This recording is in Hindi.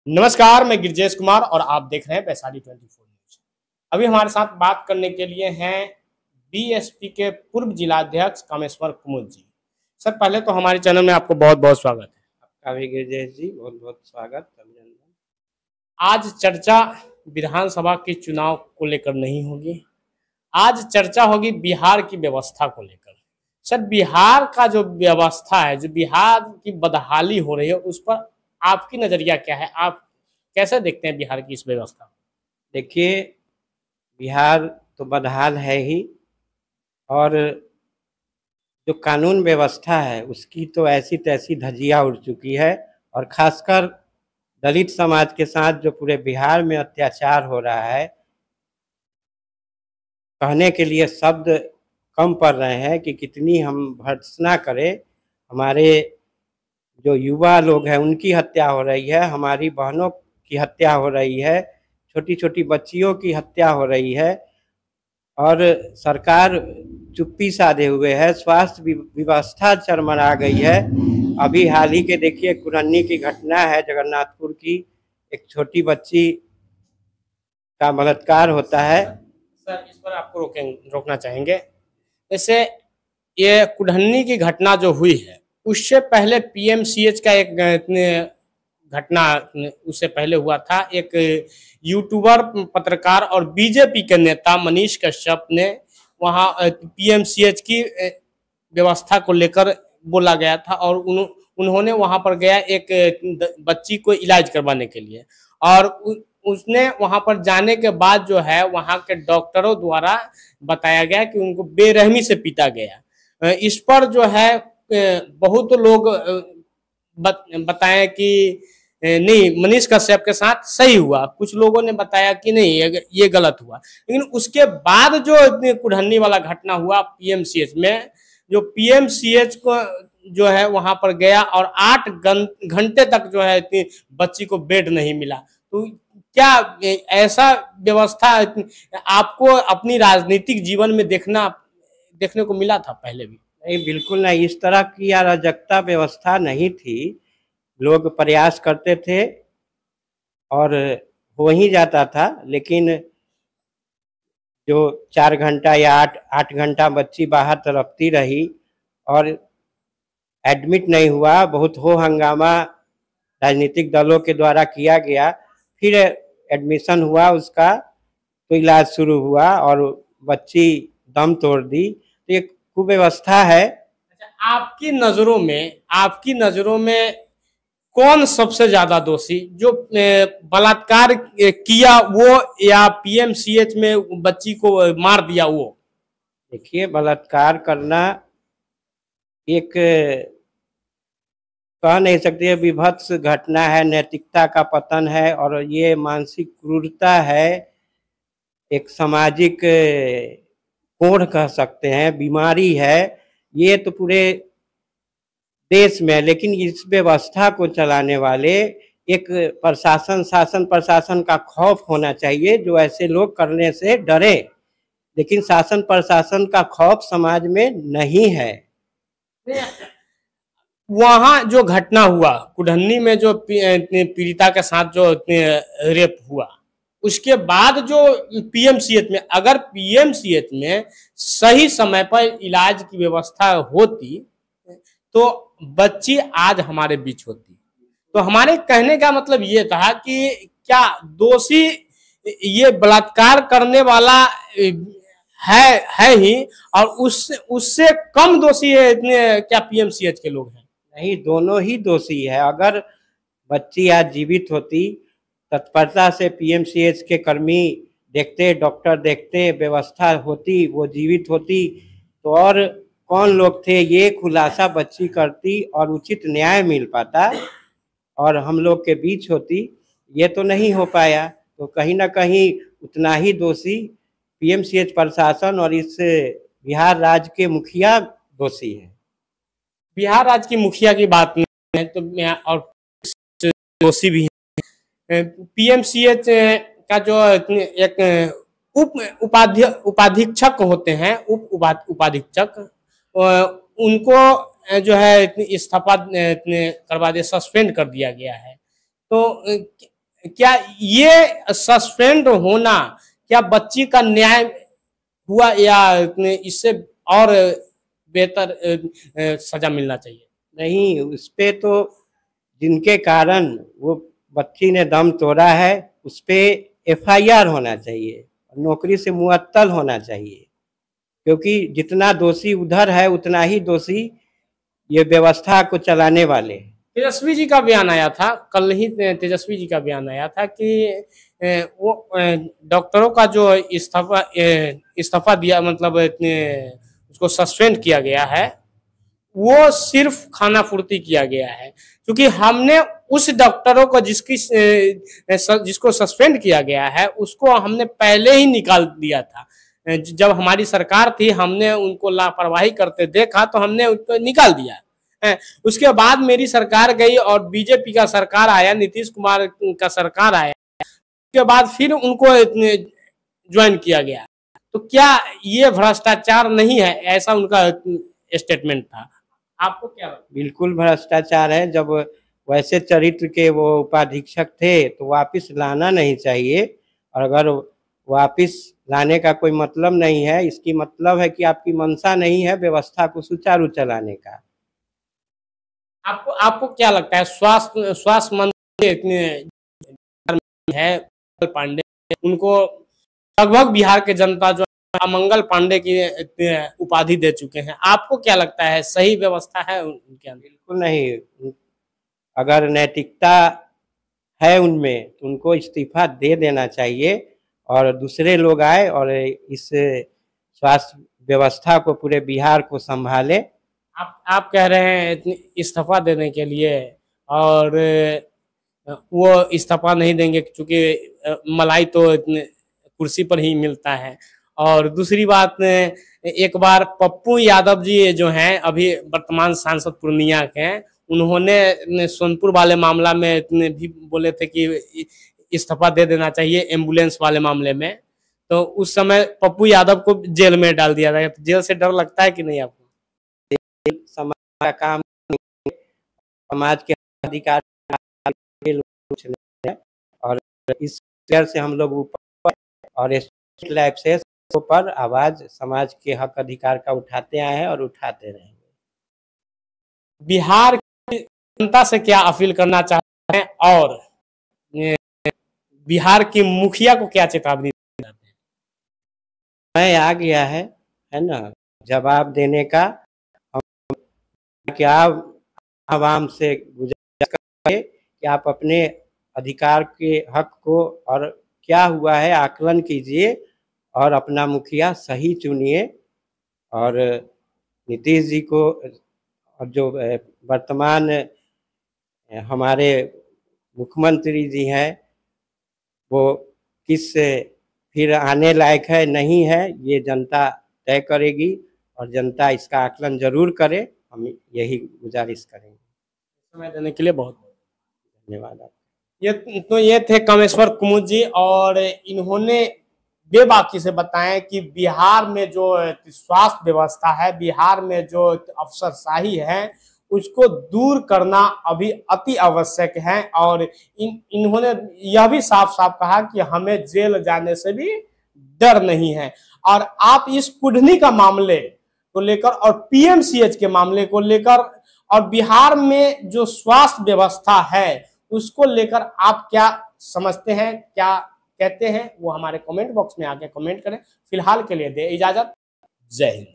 नमस्कार, मैं गिरजेश कुमार और आप देख रहे हैं वैशाली 24 न्यूज। अभी हमारे साथ बात करने के लिए हैं बीएसपी के पूर्व जिलाध्यक्ष कामेश्वर कुमुद जी। सर, पहले तो हमारे चैनल में आपको बहुत बहुत स्वागत है। आपका भी गिरजेश जी बहुत बहुत स्वागत, अभिनंदन। आज चर्चा विधानसभा के चुनाव को लेकर नहीं होगी, आज चर्चा होगी बिहार की व्यवस्था को लेकर। सर, बिहार का जो व्यवस्था है, जो बिहार की बदहाली हो रही है, उस पर आपकी नजरिया क्या है? आप कैसे देखते हैं बिहार की इस व्यवस्था? देखिए, बिहार तो बदहाल है ही, और जो कानून व्यवस्था है उसकी तो ऐसी तैसी धज्जियां उड़ चुकी है। और खासकर दलित समाज के साथ जो पूरे बिहार में अत्याचार हो रहा है, कहने के लिए शब्द कम पड़ रहे हैं कि कितनी हम भर्त्सना करें। हमारे जो युवा लोग हैं उनकी हत्या हो रही है, हमारी बहनों की हत्या हो रही है, छोटी छोटी बच्चियों की हत्या हो रही है, और सरकार चुप्पी साधे हुए है। स्वास्थ्य व्यवस्था चरमरा गई है। अभी हाल ही के देखिए, कुरन्नी की घटना है जगन्नाथपुर की, एक छोटी बच्ची का बलात्कार होता है। सर, इस पर आपको रोकना चाहेंगे। जैसे ये कुढ़न्नी की घटना जो हुई है, उससे पहले पीएमसीएच का एक घटना उससे पहले हुआ था। एक यूट्यूबर, पत्रकार और बीजेपी के नेता मनीष कश्यप ने वहाँ पीएमसीएच की व्यवस्था को लेकर बोला गया था, और उन्होंने वहाँ पर गया एक बच्ची को इलाज करवाने के लिए, और उसने वहाँ पर जाने के बाद जो है वहाँ के डॉक्टरों द्वारा बताया गया कि उनको बेरहमी से पीटा गया। इस पर जो है बहुत लोग बताएं कि नहीं, मनीष कश्यप के साथ सही हुआ, कुछ लोगों ने बताया कि नहीं, ये गलत हुआ। लेकिन उसके बाद जो कुढ़न्नी वाला घटना हुआ पीएमसीएच में, जो पीएमसीएच को जो है वहां पर गया और 8 घंटे तक जो है बच्ची को बेड नहीं मिला। तो क्या ऐसा व्यवस्था आपको अपनी राजनीतिक जीवन में देखने को मिला था पहले भी? नहीं, बिल्कुल नहीं। इस तरह की अराजकता व्यवस्था नहीं थी। लोग प्रयास करते थे और हो ही जाता था, लेकिन जो 4 घंटा या 8 घंटा बच्ची बाहर तड़पती रही और एडमिट नहीं हुआ, बहुत हो हंगामा राजनीतिक दलों के द्वारा किया गया। फिर एडमिशन हुआ उसका, तो इलाज शुरू हुआ और बच्ची दम तोड़ दी। तो ये कुव्यवस्था है। आपकी नजरों में कौन सबसे ज्यादा दोषी, जो बलात्कार किया वो, या पीएमसीएच में बच्ची को मार दिया वो? देखिए, बलात्कार करना एक कह नहीं सकते, विभत्स घटना है, नैतिकता का पतन है, और ये मानसिक क्रूरता है, एक सामाजिक कोढ़ कह सकते हैं, बीमारी है। ये तो पूरे देश में, लेकिन इस व्यवस्था को चलाने वाले एक शासन प्रशासन का खौफ होना चाहिए, जो ऐसे लोग करने से डरे। लेकिन शासन प्रशासन का खौफ समाज में नहीं है। वहां जो घटना हुआ कुढ़न्नी में, जो पीड़िता के साथ जो रेप हुआ, उसके बाद जो पीएमसीएच में, अगर पीएमसीएच में सही समय पर इलाज की व्यवस्था होती तो बच्ची आज हमारे बीच होती। तो हमारे कहने का मतलब ये था कि क्या दोषी ये बलात्कार करने वाला है ही, और उससे कम दोषी है इतने क्या पीएमसीएच के लोग हैं? नहीं, दोनों ही दोषी है। अगर बच्ची आज जीवित होती, तत्परता से पीएमसीएच के कर्मी देखते, डॉक्टर देखते, व्यवस्था होती, वो जीवित होती, तो और कौन लोग थे ये खुलासा बच्ची करती और उचित न्याय मिल पाता और हम लोग के बीच होती। ये तो नहीं हो पाया। तो कहीं ना कहीं उतना ही दोषी पीएमसीएच प्रशासन और इस बिहार राज्य के मुखिया दोषी है। बिहार राज्य की मुखिया की बात नहीं है तो और दोषी भी है। पीएमसीएच का जो एक उपाधीक्षक होते हैं, उपाधीक्षक, उनको जो है इस्तीफा करवा दे, सस्पेंड कर दिया गया है। तो क्या ये सस्पेंड होना क्या बच्ची का न्याय हुआ या इससे और बेहतर सजा मिलना चाहिए? नहीं, उस पे तो जिनके कारण वो बच्ची ने दम तोड़ा है उस पे एफआईआर होना चाहिए, नौकरी से मुअत्तल होना चाहिए, क्योंकि जितना दोषी उधर है उतना ही दोषी ये व्यवस्था को चलाने वाले हैं। तेजस्वी जी का बयान आया था, कल ही तेजस्वी जी का बयान आया था कि वो डॉक्टरों का जो इस्तीफा दिया, मतलब उसको सस्पेंड किया गया है, वो सिर्फ खाना पूर्ति किया गया है, क्योंकि हमने उस डॉक्टरों को जिसको सस्पेंड किया गया है उसको हमने पहले ही निकाल दिया था। जब हमारी सरकार थी हमने उनको लापरवाही करते देखा तो हमने उनको निकाल दिया। उसके बाद मेरी सरकार गई और बीजेपी का सरकार आया, नीतीश कुमार का सरकार आया, उसके बाद फिर उनको ज्वाइन किया गया। तो क्या ये भ्रष्टाचार नहीं है? ऐसा उनका स्टेटमेंट था। आपको क्या लगता है? बिल्कुल भ्रष्टाचार है। जब वैसे चरित्र के वो उपाधीक्षक थे तो वापस लाना नहीं चाहिए, और अगर वापस लाने का कोई मतलब नहीं है, इसकी मतलब है कि आपकी मंशा नहीं है व्यवस्था को सुचारू चलाने का। आपको क्या लगता है स्वास्थ्य मंत्री है मंगल पांडे, उनको लगभग बिहार के जनता जो मंगल पांडे की उपाधि दे चुके हैं, आपको क्या लगता है सही व्यवस्था है उनके अंदर? बिल्कुल नहीं। अगर नैतिकता है उनमें तो उनको इस्तीफा दे देना चाहिए और दूसरे लोग आए और इस स्वास्थ्य व्यवस्था को पूरे बिहार को संभाले। आप कह रहे हैं इस्तीफा देने के लिए, और वो इस्तीफा नहीं देंगे क्योंकि मलाई तो कुर्सी पर ही मिलता है। और दूसरी बात, एक बार पप्पू यादव जी जो हैं अभी वर्तमान सांसद पूर्णिया के हैं, उन्होंने सोनपुर वाले मामला में भी बोले थे कि इस्तीफा दे देना चाहिए एम्बुलेंस वाले मामले में, तो उस समय पप्पू यादव को जेल में डाल दिया था। जेल से डर लगता है कि नहीं आपको? समाज का काम, समाज के अधिकार और इस तरह से हम लोग ऊपर और लाइफ से पर आवाज समाज के हक अधिकार का उठाते आए हैं और उठाते रहेंगे। बिहार की जनता से क्या अपील करना चाहते हैं, और बिहार की मुखिया को क्या चेतावनी देना चाहते हैं? समय आ गया है ना, जवाब देने का। क्या आवाम से गुजारिश करें कि आप अपने अधिकार के हक को और क्या हुआ है आकलन कीजिए और अपना मुखिया सही चुनिए। और नीतीश जी को, और जो वर्तमान हमारे मुख्यमंत्री जी हैं, वो किस फिर आने लायक है नहीं है ये जनता तय करेगी, और जनता इसका आकलन जरूर करे, हम यही गुजारिश करेंगे। समय देने के लिए बहुत धन्यवाद आपका। ये थे कामेश्वर कुमुद जी, और इन्होंने बेबाकी से बताएं कि बिहार में जो स्वास्थ्य व्यवस्था है, बिहार में जो अफसरशाही है, उसको दूर करना अभी अति आवश्यक है। और इन्होंने यह भी साफ साफ कहा कि हमें जेल जाने से भी डर नहीं है। और आप इस कुढ़नी का मामले को लेकर और पीएमसीएच के मामले को लेकर और बिहार में जो स्वास्थ्य व्यवस्था है उसको लेकर आप क्या समझते हैं, क्या कहते हैं, वो हमारे कमेंट बॉक्स में आके कमेंट करें। फिलहाल के लिए दे इजाजत। जय हिंद।